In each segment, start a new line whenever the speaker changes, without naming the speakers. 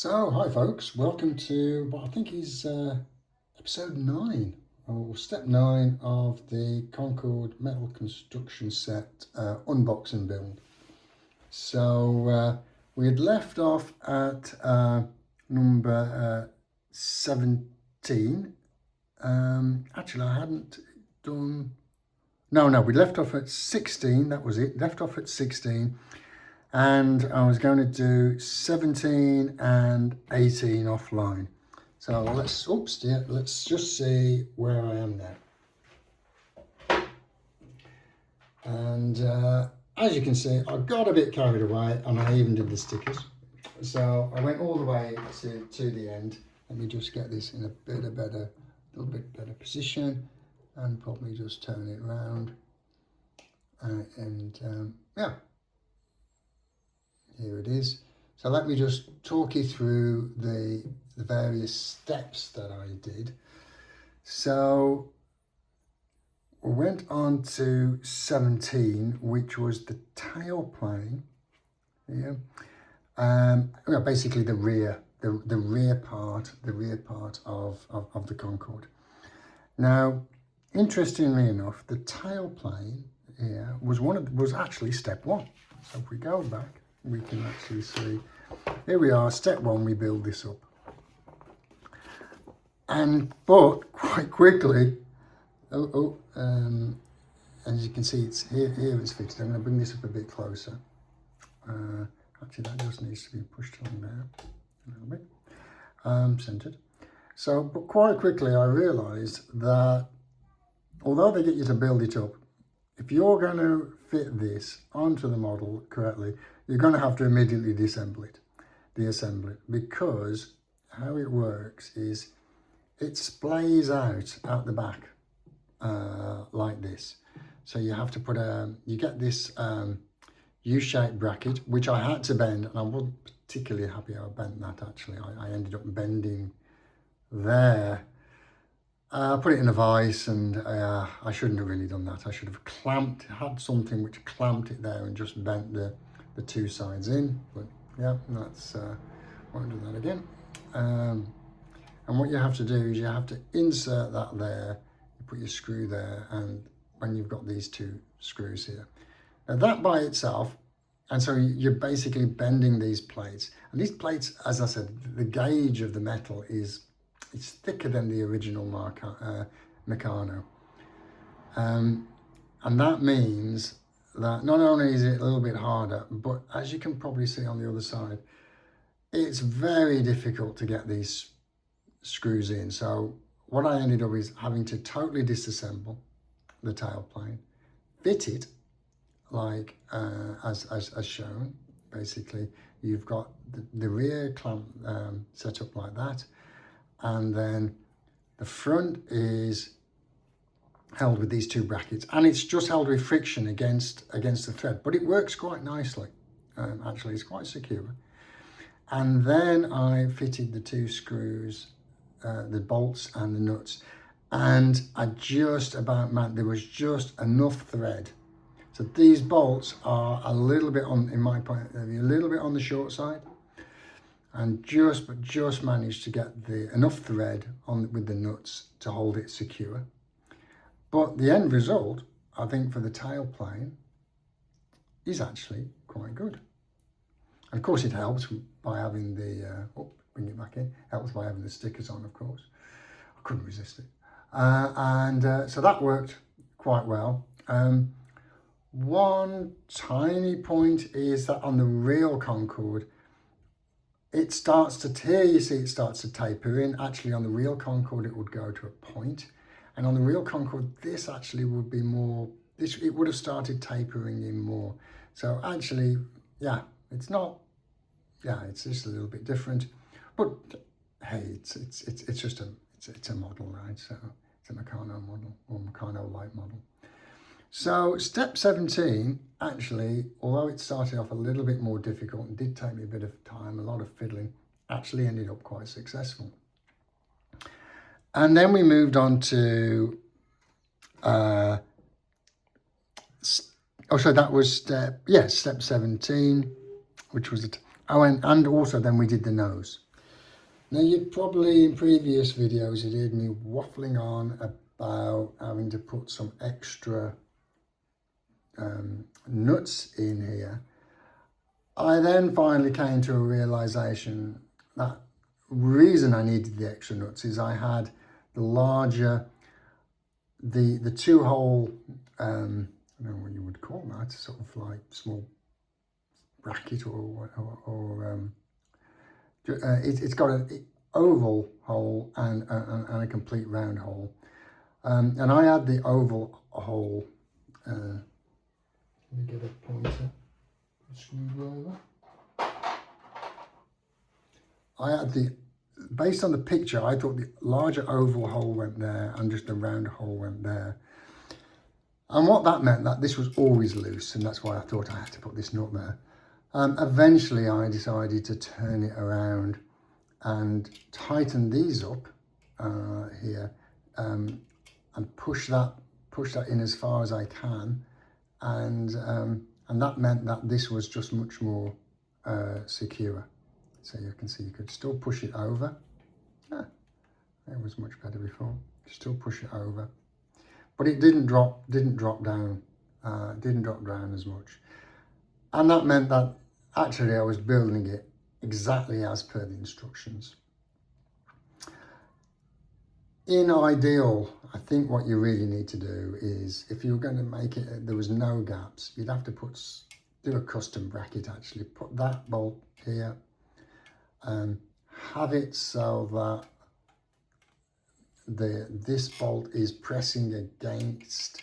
So, hi folks, welcome to what I think is episode 9, or step 9 of the Concorde metal construction set unboxing build. So, we had left off at number 17. Actually, I hadn't done... No, we left off at 16, that was it, left off at 16. And I was going to do 17 and 18 offline. So let's just see where I am now. And as you can see, I got a bit carried away and I even did the stickers. So I went all the way to the end. Let me just get this in a little bit better position and probably just turn it around. Yeah. Here it is. So let me just talk you through the various steps that I did. So we went on to 17, which was the tail plane. Yeah. Basically the rear part of the Concorde. Now, interestingly enough, the tail plane here was actually step 1. So if we go back, we can actually see, here we are, step 1, we build this up. But quite quickly, as you can see, it's here it's fitted. I'm going to bring this up a bit closer. Actually, that just needs to be pushed on there a little bit, centered. So, but quite quickly I realized that although they get you to build it up, if you're going to fit this onto the model correctly, you're going to have to immediately deassemble it, because how it works is it splays out the back like this. So you have to put you get this U-shaped bracket, which I had to bend, and I wasn't particularly happy how I bent that actually. I ended up bending there. I put it in a vise, and I shouldn't have really done that. I should have had something which clamped it there and just bent the two sides in. But yeah, that's won't do that again. And what you have to do is you have to insert that there. You put your screw there, and when you've got these 2 screws here. Now that by itself, and so you're basically bending these plates. And these plates, as I said, the gauge of the metal it's thicker than the original Meccano. And that means that not only is it a little bit harder, but as you can probably see on the other side, it's very difficult to get these screws in. So what I ended up is having to totally disassemble the tail plane, fit it like as shown. Basically, you've got the rear clamp set up like that, and then the front is held with these 2 brackets, and it's just held with friction against the thread, but it works quite nicely. Actually, it's quite secure. And then I fitted the 2 screws, the bolts and the nuts, and I just about there was just enough thread. So these bolts are a little bit on, in my point of view, a little bit on the short side, and just managed to get enough thread on with the nuts to hold it secure. But the end result, I think, for the tail plane is actually quite good. And of course, it helps by having the bring it back in. Helps by having the stickers on, of course. I couldn't resist it, so that worked quite well. One tiny point is that on the real Concorde, it starts to tear. You see, it starts to taper in. Actually, on the real Concorde, it would go to a point. And on the real Concorde, this actually would be more, it would have started tapering in more. So actually, yeah, it's just a little bit different. But hey, it's just a model, right? So it's a Meccano model, or Meccano light model. So step 17, actually, although it started off a little bit more difficult and did take me a bit of time, a lot of fiddling, actually ended up quite successful. And then we moved on to, so that was step 17, which was, and also then we did the nose. Now, you'd probably, in previous videos, you'd heard me waffling on about having to put some extra nuts in here. I then finally came to a realization that reason I needed the extra nuts is I had the larger, the two-hole, I don't know what you would call that, sort of like small bracket it's got an oval hole and a complete round hole. And I had the oval hole, let me get a pointer, a screwdriver. I had based on the picture, I thought the larger oval hole went there and just a round hole went there. And what that meant, that this was always loose, and that's why I thought I had to put this nut there. Eventually I decided to turn it around and tighten these up here, and push that in as far as I can, and that meant that this was just much more secure. So you can see you could still push it over. It was much better before. Still push it over, but it didn't drop down as much, and that meant that actually I was building it exactly as per the instructions. In ideal, I think what you really need to do is, if you're going to make it, there was no gaps, you'd have to do a custom bracket actually. Put that bolt here, have it so that this bolt is pressing against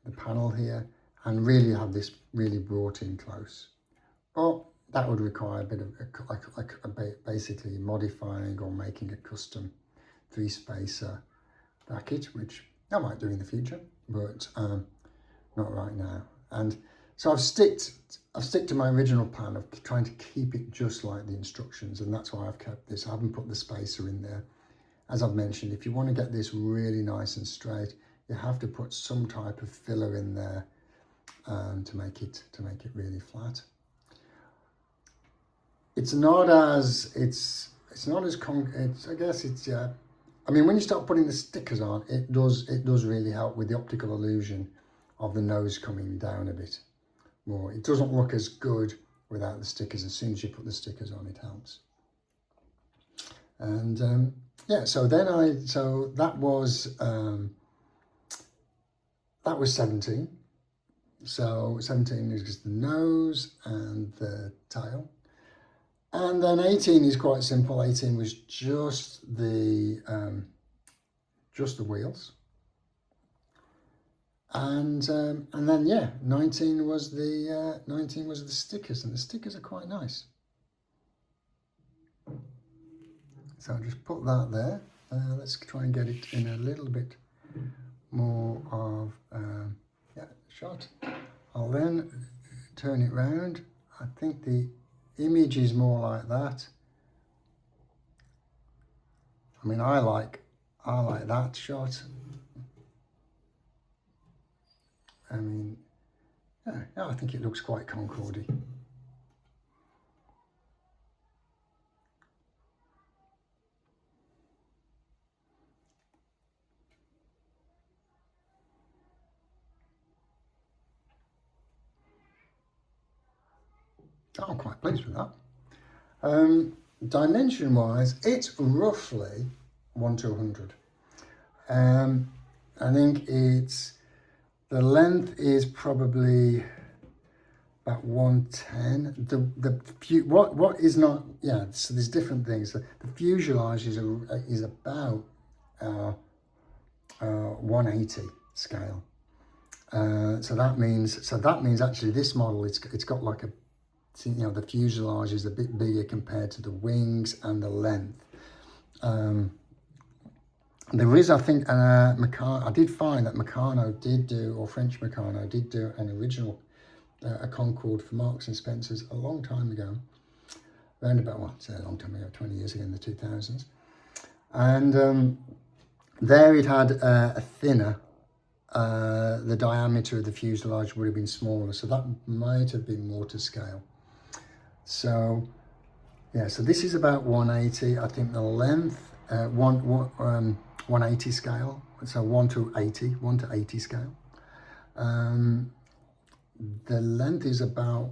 the panel here, and really have this really brought in close. But that would require a bit of basically modifying or making a custom 3-spacer bracket, which I might do in the future, but not right now. And so I've stick to my original plan of trying to keep it just like the instructions, and that's why I've kept this. I haven't put the spacer in there. As I've mentioned, if you want to get this really nice and straight, you have to put some type of filler in there to make it really flat. It's not as I guess it's I mean, when you start putting the stickers on, it does really help with the optical illusion of the nose coming down a bit more. It doesn't look as good without the stickers. As soon as you put the stickers on, it helps. And yeah, so that was 17. So 17 is just the nose and the tail. And then 18 is quite simple. 18 was just the wheels. And then yeah, 19 was the stickers, and the stickers are quite nice. So I'll just put that there. Let's try and get it in a little bit more of shot. I'll then turn it round. I think the image is more like that. I mean, I like that shot. I mean, yeah, I think it looks quite Concorde-y. I'm quite pleased with that. Dimension wise, it's roughly 1/200. I think the length is probably about 110. What is not, yeah, so there's different things. The fuselage is about 180 scale. So that means actually this model, it's got like the fuselage is a bit bigger compared to the wings and the length. There is, I think, I did find that Meccano did do, or French Meccano did do an original, a Concorde for Marks and Spencer's a long time ago. Around about, well, say a long time ago, 20 years ago in the 2000s. And there it had a thinner, the diameter of the fuselage would have been smaller. So that might have been more to scale. So Yeah, so this is about 180. I think the length, 180 scale. So 1 to 80 scale. The length is about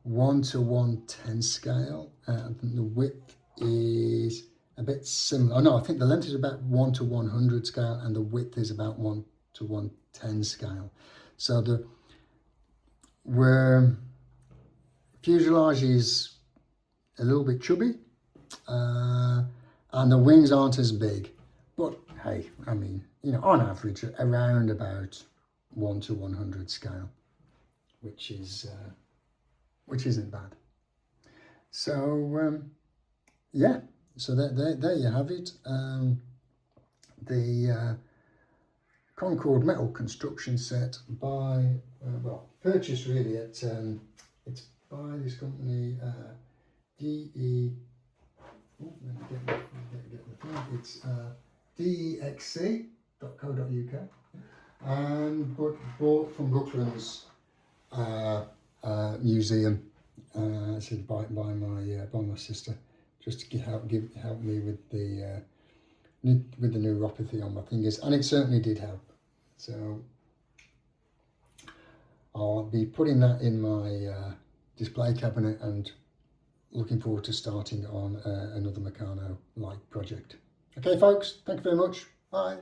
1 to 110 scale. I think the width is a bit similar. Oh no, I think the length is about 1 to 100 scale and the width is about 1 to 110 scale. So the fuselage is a little bit chubby, and the wings aren't as big. But hey, I mean, you know, on average, around about 1 to 100 scale, which isn't bad. So yeah, so there you have it. The Concorde metal construction set by purchased really at it's by this company DE. Oh, let me get the thing. It's dexc.co.uk, but bought from Brooklands museum. Said by my sister, just to help me with the neuropathy on my fingers, and it certainly did help. So I'll be putting that in my display cabinet and looking forward to starting on another Meccano-like project. Okay, folks, thank you very much. Bye.